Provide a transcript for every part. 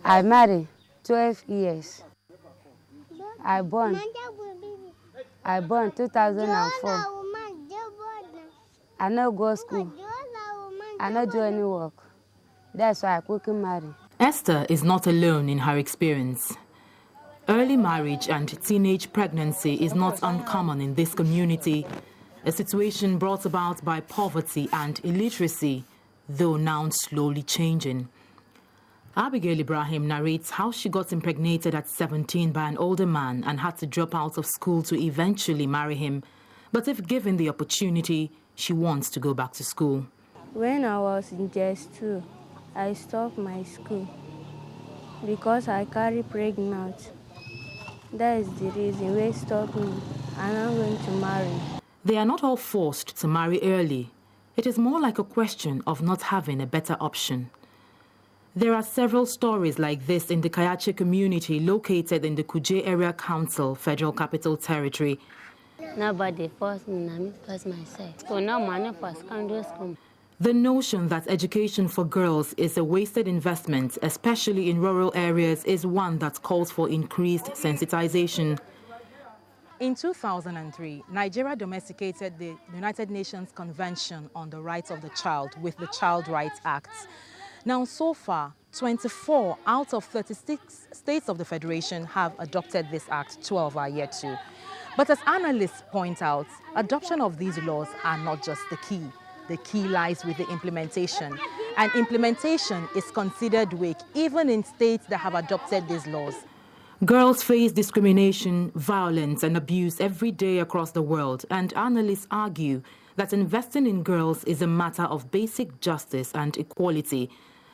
I married 12 years. I born 2004. I no go school. I no do any work. That's why I quickly marry. Esther is not alone in her experience. Early marriage and teenage pregnancy is not uncommon in this community, a situation brought about by poverty and illiteracy, though now slowly changing. Abigail Ibrahim narrates how she got impregnated at 17 by an older man and had to drop out of school to eventually marry him. But if given the opportunity, she wants to go back to school. When I was in JS2, I stopped my school because I carry pregnant. That is the reason they stopped me, and I'm going to marry. They are not all forced to marry early. It is more like a question of not having a better option. There are several stories like this in the Kayache community located in the Kuje Area Council, Federal Capital Territory. Nobody forced me, I forced myself. So no money for secondary school. The notion that education for girls is a wasted investment, especially in rural areas, is one that calls for increased sensitization. In 2003, Nigeria domesticated the United Nations Convention on the Rights of the Child with the Child Rights Act. Now, so far, 24 out of 36 states of the Federation have adopted this act, 12 are yet to. But as analysts point out, adoption of these laws are not just the key. The key lies with the implementation. And implementation is considered weak, even in states that have adopted these laws. Girls face discrimination, violence, and abuse every day across the world, and analysts argue that investing in girls is a matter of basic justice and equality,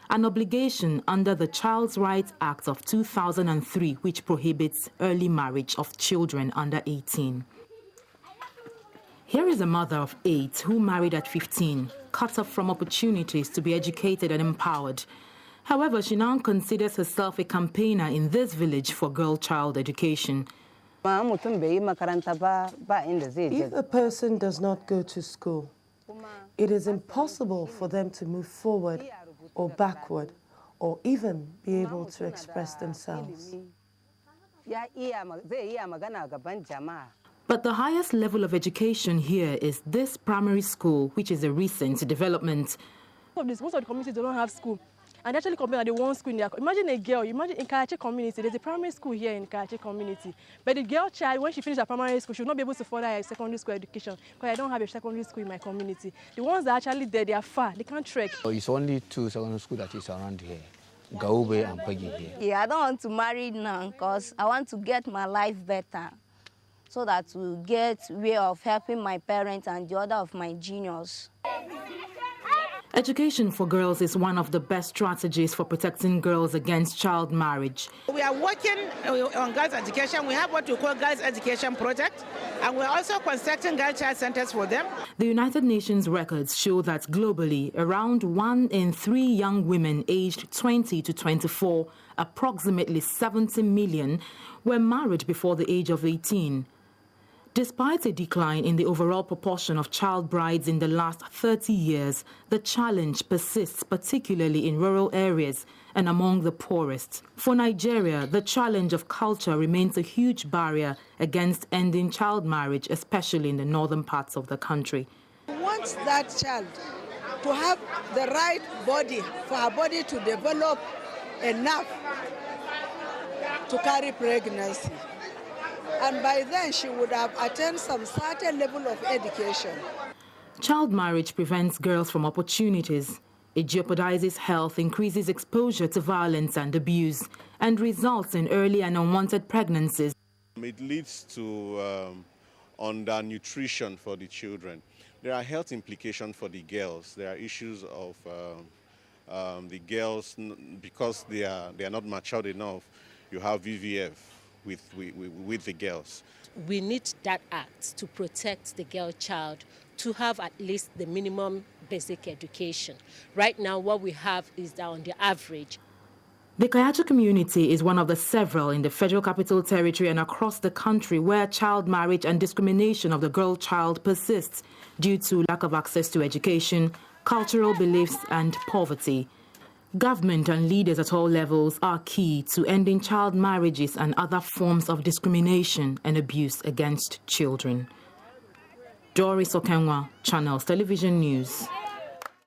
an obligation under the Child Rights Act of 2003, which prohibits early marriage of children under 18. Here is a mother of 8 who married at 15, cut off from opportunities to be educated and empowered. However, she now considers herself a campaigner in this village for girl-child education. If a person does not go to school, it is impossible for them to move forward or backward, or even be able to express themselves. But the highest level of education here is this primary school, which is a recent development. Most of the communities don't have school. And they actually complain that they want school in their... Imagine a girl, imagine in Kayache community, there's a primary school here in Kayache community. But the girl child, when she finishes her primary school, she will not be able to further her secondary school education because I don't have a secondary school in my community. The ones that are actually there, they are far, they can't trek. It's only 2 secondary schools that is around here, Gaube and Pagi here. Yeah, I don't want to marry now because I want to get my life better so that we'll get way of helping my parents and the other of my juniors. Education for girls is one of the best strategies for protecting girls against child marriage. We are working on girls' education. We have what we call Girls' Education Project, and we're also constructing girl child centers for them. The United Nations records show that globally, around 1 in 3 young women aged 20 to 24, approximately 70 million, were married before the age of 18. Despite a decline in the overall proportion of child brides in the last 30 years, the challenge persists, particularly in rural areas and among the poorest. For Nigeria, the challenge of culture remains a huge barrier against ending child marriage, especially in the northern parts of the country. We want that child to have the right body, for her body to develop enough to carry pregnancy. And by then she would have attained some certain level of education. Child marriage prevents girls from opportunities. It jeopardizes health, increases exposure to violence and abuse, and results in early and unwanted pregnancies. It leads to undernutrition for the children. There are health implications for the girls. There are issues of the girls, because they are not matured enough, you have VVF. With the girls. We need that act to protect the girl child to have at least the minimum basic education. Right now, what we have is that on the average. The Kayache community is one of the several in the Federal Capital Territory and across the country where child marriage and discrimination of the girl child persists due to lack of access to education, cultural beliefs, and poverty. Government and leaders at all levels are key to ending child marriages and other forms of discrimination and abuse against children. Doris Okenwa, Channels Television News.